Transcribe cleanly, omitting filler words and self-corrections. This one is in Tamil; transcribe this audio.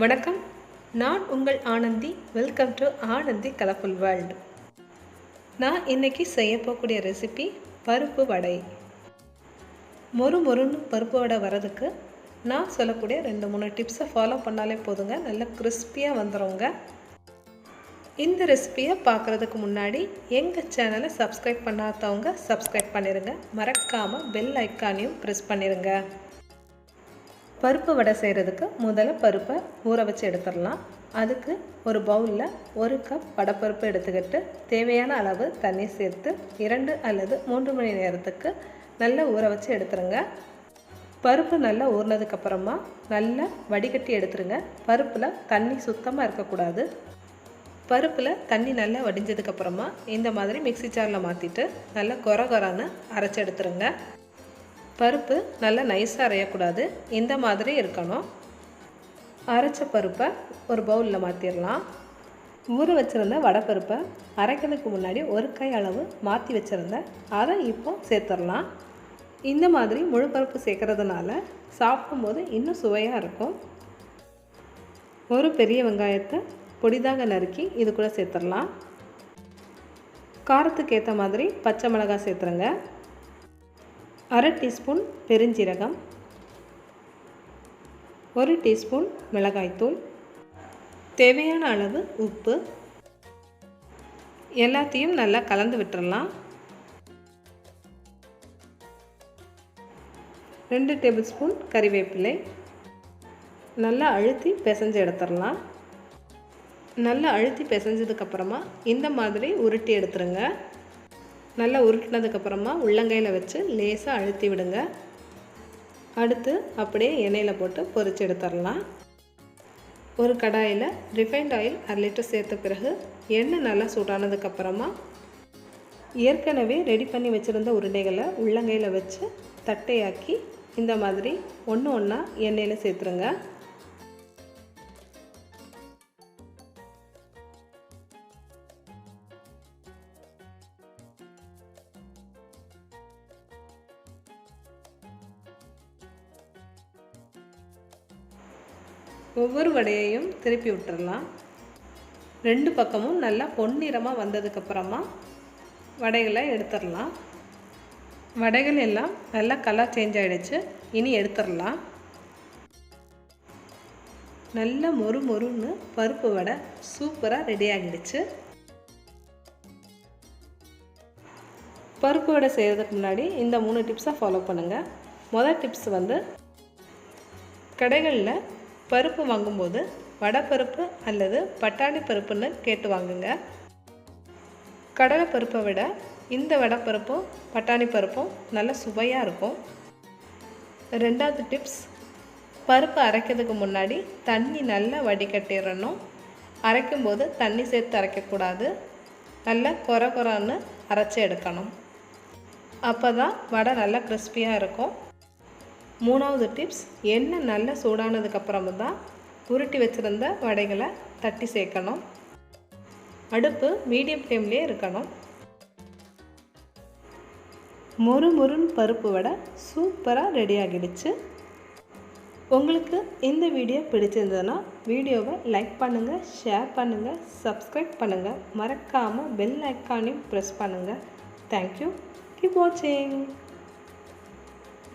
வணக்கம், நான் உங்கள் Anandhi. Welcome to Anandhi colourful world. நான் இன்றைக்கி செய்ய போகக்கூடிய ரெசிபி பருப்பு வடை. மொறுன்னு பருப்பு வடை வரதுக்கு நான் சொல்லக்கூடிய 2-3 டிப்ஸை ஃபாலோ பண்ணாலே போதுங்க, நல்லா கிறிஸ்பியாக வந்துடுங்க. இந்த ரெசிபியை பார்க்குறதுக்கு முன்னாடி எங்கள் சேனலை சப்ஸ்கிரைப் பண்ணாதவங்க சப்ஸ்கிரைப் பண்ணிடுங்க. மறக்காமல் பெல் ஐக்கானையும் ப்ரெஸ் பண்ணிடுங்க. பருப்பு வடை செய்கிறதுக்கு முதல்ல பருப்பை ஊற வச்சு எடுத்துடலாம். அதுக்கு ஒரு பவுலில் 1 கப் வடைப்பருப்பு எடுத்துக்கிட்டு தேவையான அளவு தண்ணி சேர்த்து 2 அல்லது 3 மணி நேரத்துக்கு நல்லா ஊற வச்சு எடுத்துருங்க. பருப்பு நல்லா ஊறினதுக்கப்புறமா நல்லா வடிகட்டி எடுத்துருங்க. பருப்பில் தண்ணி சுத்தமாக இருக்கக்கூடாது. பருப்பில் தண்ணி நல்லா வடிஞ்சதுக்கப்புறமா இந்த மாதிரி மிக்ஸி ஜாரில் மாற்றிட்டு நல்லா கொரன்னு அரைச்சி எடுத்துருங்க. பருப்பு நல்லா நைஸாக அரையக்கூடாது, இந்த மாதிரி இருக்கணும். அரைச்ச பருப்பை ஒரு பவுலில் மாற்றிடலாம். ஊற வச்சுருந்த வடைப்பருப்பை அரைக்கிறதுக்கு முன்னாடி 1 கை அளவு மாற்றி வச்சுருந்தேன், அதை இப்போ சேர்த்துடலாம். இந்த மாதிரி முழு பருப்பு சேர்க்குறதுனால சாப்பிடும்போது இன்னும் சுவையாக இருக்கும். ஒரு பெரிய வெங்காயத்தை பொடிதாக நறுக்கி இது கூட சேர்த்துடலாம். காரத்துக்கு ஏற்ற மாதிரி பச்சை மிளகாய் சேர்த்துருங்க. 1/2 டீஸ்பூன் பெருஞ்சீரகம், 1 டீஸ்பூன் மிளகாய்த்தூள், தேவையான அளவு உப்பு, எல்லாத்தையும் நல்லா கலந்து விட்டுறலாம். 2 டேபிள் ஸ்பூன் கறிவேப்பிலை நல்லா அழுத்தி பிசைஞ்சு எடுத்துடலாம். நல்லா அழுத்தி பிசைஞ்சதுக்கப்புறமா இந்த மாதிரி உருட்டி எடுத்துருங்க. நல்லா உருட்டினதுக்கப்புறமா உள்ளங்கையில் வச்சு லேசாக அழுத்தி விடுங்க. அடுத்து அப்படியே எண்ணெயில் போட்டு பொரிச்சு எடுத்துடலாம். ஒரு கடாயில் ரிஃபைண்ட் ஆயில் 1/2 லிட்டர் சேர்த்த பிறகு எண்ணெய் நல்லா சூடானதுக்கப்புறமா ஏற்கனவே ரெடி பண்ணி வச்சுருந்த உருண்டைகளை உள்ளங்கையில் வச்சு தட்டையாக்கி இந்த மாதிரி ஒன்றா எண்ணெயில் சேர்த்துருங்க. ஒவ்வொரு வடையையும் திருப்பி விட்டுடலாம். 2 பக்கமும் நல்லா பொன்னிறமாக வந்ததுக்கப்புறமா வடைகளை எடுத்துடலாம். வடைகள் எல்லாம் நல்லா கலர் சேஞ்ச் ஆகிடுச்சு, இனி எடுத்துடலாம். நல்லா மொறுன்னு பருப்பு வடை சூப்பராக ரெடி ஆகிடுச்சு. பருப்பு வடை செய்கிறதுக்கு முன்னாடி இந்த 3 டிப்ஸை ஃபாலோ பண்ணுங்கள். முதல் டிப்ஸ் கடைகளில் பருப்பு வாங்கும்போது வடைப்பருப்பு அல்லது பட்டாணி பருப்புன்னு கேட்டு வாங்குங்க. கடலை பருப்பை விட இந்த வடைப்பருப்பும் பட்டாணி பருப்பும் நல்ல சுவையாக இருக்கும். 2வது டிப்ஸ், பருப்பு அரைக்கிறதுக்கு முன்னாடி தண்ணி நல்லா வடிகட்டிடணும். அரைக்கும்போது தண்ணி சேர்த்து அரைக்கக்கூடாது, நல்லா கொரன்னு அரைச்சி எடுக்கணும். அப்போ தான் வடை நல்லா கிறிஸ்பியாக இருக்கும். 3வது டிப்ஸ், எண்ணெய் நல்லா சூடானதுக்கப்புறமா தான் உருட்டி வச்சுருந்த வடைகளை தட்டி சேர்க்கணும். அடுப்பு மீடியம் ஃப்ளேம்லேயே இருக்கணும். மொறுன்னு பருப்பு வடை சூப்பராக ரெடி ஆகிடுச்சு. உங்களுக்கு இந்த வீடியோ பிடிச்சிருந்ததுன்னா வீடியோவை லைக் பண்ணுங்கள், ஷேர் பண்ணுங்கள், சப்ஸ்கிரைப் பண்ணுங்கள். மறக்காமல் பெல் ஐக்கானையும் ப்ரெஸ் பண்ணுங்கள். தேங்க்யூ. கீப் வாட்சிங்.